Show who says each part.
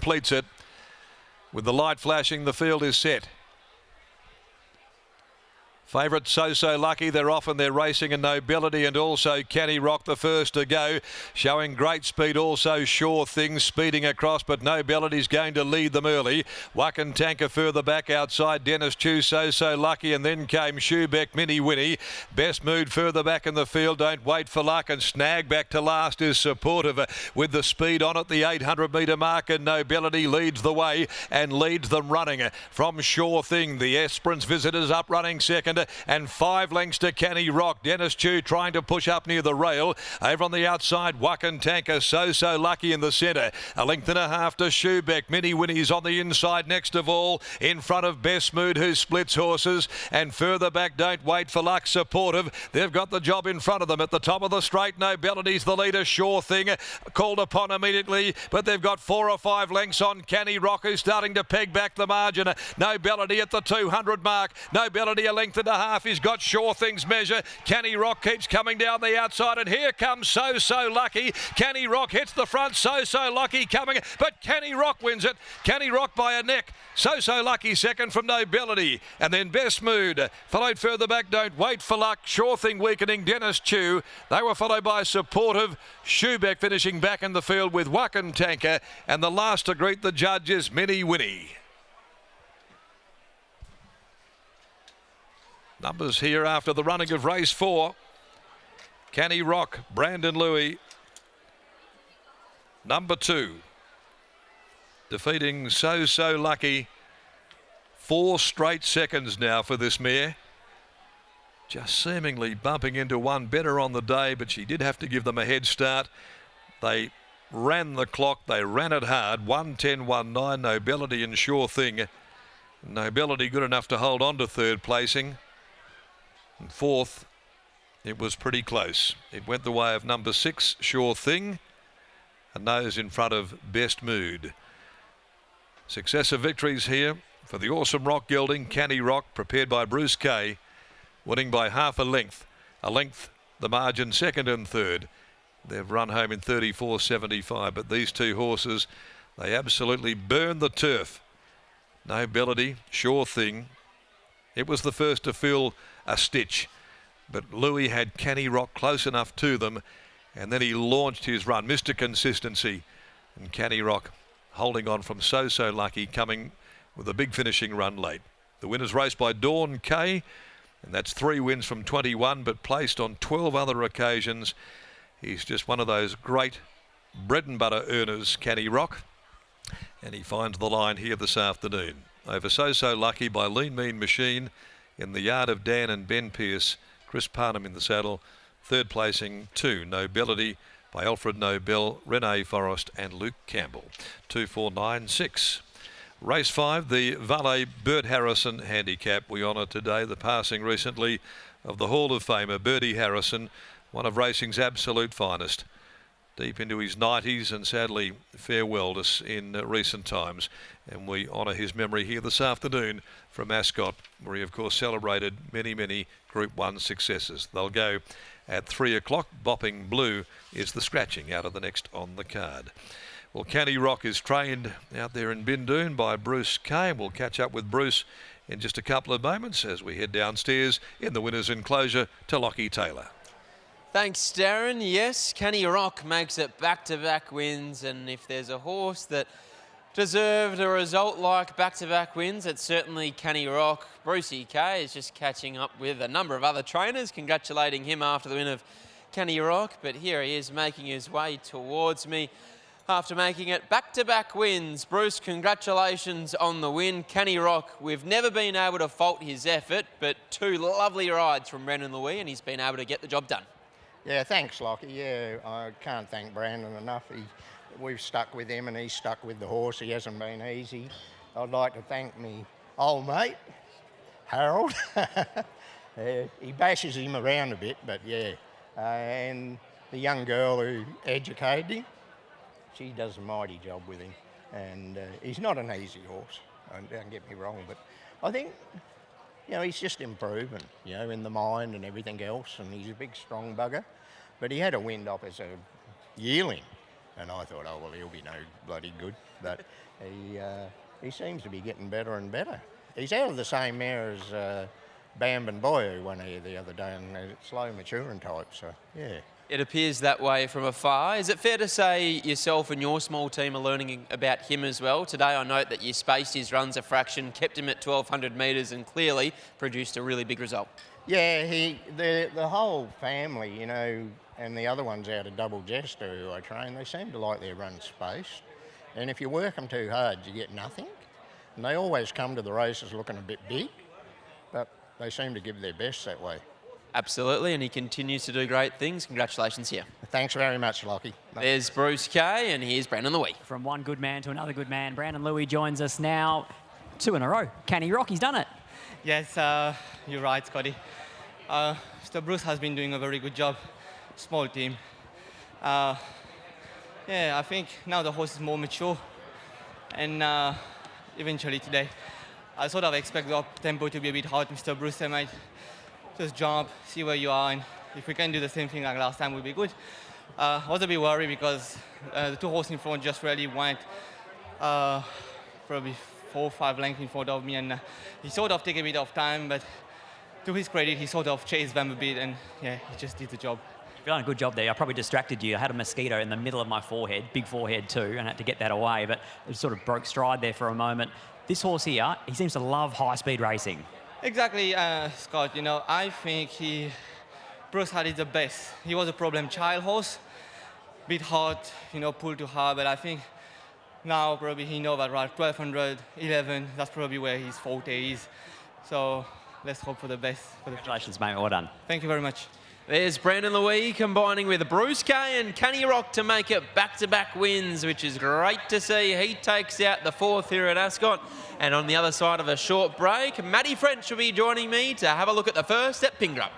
Speaker 1: completes it. With the light flashing, the field is set. Favourite So Lucky, they're off and they're racing, and Nobility and also Canny Rock the first to go, showing great speed. Also Sure Thing speeding across, but Nobility's going to lead them early. Wacken Tanker further back outside Dennis Chew, So Lucky, and then came Shoebeck, Mini Winnie. Best Mood further back in the field, Don't Wait for Luck, and Snag back to last is supportive with the speed on at the 800 metre mark, and Nobility leads the way and leads them running from Sure Thing. The Esperance Visitors up running second, and 5 lengths to Canny Rock. Dennis Chew trying to push up near the rail. Over on the outside, Wacken Tanker, So Lucky in the centre. A length and a half to Shoebeck. Mini Winnie's on the inside next of all, in front of Best Mood, who splits horses, and further back, Don't Wait for Luck, supportive. They've got the job in front of them. At the top of the straight, Nobility's the leader. Sure Thing called upon immediately, but they've got 4 or 5 lengths on Canny Rock, who's starting to peg back the margin. Nobility at the 200 mark. Nobility a length and a half. He's got Sure Thing's measure. Canny Rock keeps coming down the outside, and here comes So Lucky. Canny Rock hits the front. So Lucky coming, but Canny Rock wins it. Canny Rock by a neck. So Lucky second from Nobility, and then Best Mood followed further back. Don't Wait for Luck. Sure Thing weakening. Dennis Chew. They were followed by Supportive. Shoebeck finishing back in the field with Wacken Tanker, and the last to greet the judge is Mini Winnie. Numbers here after the running of race 4. Canny Rock, Brandon Louis, number 2. Defeating So Lucky. 4 straight seconds now for this mare. Just seemingly bumping into one better on the day, but she did have to give them a head start. They ran the clock. They ran it hard. 1:10.19, Nobility and Sure Thing. Nobility good enough to hold on to third placing. And fourth, it was pretty close. It went the way of number 6, Sure Thing, and those in front of Best Mood. Successive victories here for the Awesome Rock gelding, Canny Rock, prepared by Bruce Kay, winning by half a length. The margin second and third. They've run home in 34.75, but these two horses, they absolutely burned the turf. Nobility, Sure Thing. It was the first to feel a stitch, but Louis had Canny Rock close enough to them, and then he launched his run. Mr. Consistency, and Canny Rock holding on from So Lucky, coming with a big finishing run late. The winner's race by Dawn Kay, and that's 3 wins from 21, but placed on 12 other occasions. He's just one of those great bread and butter earners, Canny Rock, and he finds the line here this afternoon. Over So Lucky by Lean Mean Machine in the yard of Dan and Ben Pearce. Chris Parnham in the saddle. Third placing 2, Nobility by Alfred Nobel, Renee Forrest and Luke Campbell. 2-4-9-6. Race 5, the Valet Bert Harrison handicap. We honour today the passing recently of the Hall of Famer Bertie Harrison, one of racing's absolute finest. Deep into his 90s and sadly farewelled us in recent times. And we honour his memory here this afternoon from Ascot, where he of course celebrated many Group 1 successes. They'll go at 3 o'clock. Bopping Blue is the scratching out of the next on the card. Well, Canny Rock is trained out there in Bindoon by Bruce Kay. We'll catch up with Bruce in just a couple of moments as we head downstairs in the winner's enclosure to Lockie Taylor.
Speaker 2: Thanks, Darren. Yes, Canny Rock makes it back-to-back wins, and if there's a horse that deserved a result like back-to-back wins, it's certainly Canny Rock. Brucey Kay is just catching up with a number of other trainers, congratulating him after the win of Canny Rock, but here he is making his way towards me after making it back-to-back wins. Bruce, congratulations on the win. Canny Rock, we've never been able to fault his effort, but 2 lovely rides from Brendan Louis, and he's been able to get the job done.
Speaker 3: Yeah, thanks, Lockie. Yeah, I can't thank Brandon enough. We've stuck with him and he's stuck with the horse. He hasn't been easy. I'd like to thank me old mate, Harold. He bashes him around a bit, but yeah. And the young girl who educated him, she does a mighty job with him. And he's not an easy horse, don't get me wrong, but I think, you know, he's just improving, you know, in the mind and everything else, and he's a big, strong bugger. But he had a wind up as a yearling, And I thought, oh, well, he'll be no bloody good. But he seems to be getting better and better. He's out of the same mare as Bam and Boy, who won here the other day, and a slow maturing type, so, yeah.
Speaker 2: It appears that way from afar. Is it fair to say yourself and your small team are learning about him as well? Today I note that you spaced his runs a fraction, kept him at 1,200 metres and clearly produced a really big result.
Speaker 3: Yeah, the whole family, you know, and the other ones out of Double Jester who I train, they seem to like their run spaced. And if you work them too hard, you get nothing. And they always come to the races looking a bit big, but they seem to give their best that way.
Speaker 2: Absolutely, and he continues to do great things. Congratulations here.
Speaker 3: Thanks very much, Lockie.
Speaker 2: There's Bruce Kay, and here's Brandon Louis.
Speaker 4: From one good man to another good man, Brandon Louis joins us now. 2 in a row. Canny Rock, he's done it.
Speaker 5: Yes, you're right, Scotty. Mr. Bruce has been doing a very good job. Small team. Yeah, I think now the horse is more mature, and eventually today, I sort of expect the up tempo to be a bit hard. Mr. Bruce, I might just jump, see where you are, and if we can do the same thing like last time, we'll be good. I was a bit worried because the 2 horses in front just really went probably 4 or 5 lengths in front of me, and he sort of took a bit of time, but to his credit, he sort of chased them a bit, and yeah, he just did the job.
Speaker 4: You've done a good job there. I probably distracted you. I had a mosquito in the middle of my forehead, big forehead too, and I had to get that away, but it sort of broke stride there for a moment. This horse here, he seems to love high-speed racing.
Speaker 5: Exactly, Scott. You know, I think Bruce had it the best. He was a problem child horse, bit hard, you know, pulled too hard, but I think now probably he knows that right, 1200, 11, that's probably where his forte is. So let's hope for the best.
Speaker 4: Congratulations, mate. Well done.
Speaker 5: Thank you very much.
Speaker 2: There's Brandon Louis combining with Bruce Kay and Canny Rock to make it back-to-back wins, which is great to see. He takes out the 4th here at Ascot. And on the other side of a short break, Matty French will be joining me to have a look at the first at Pingrup.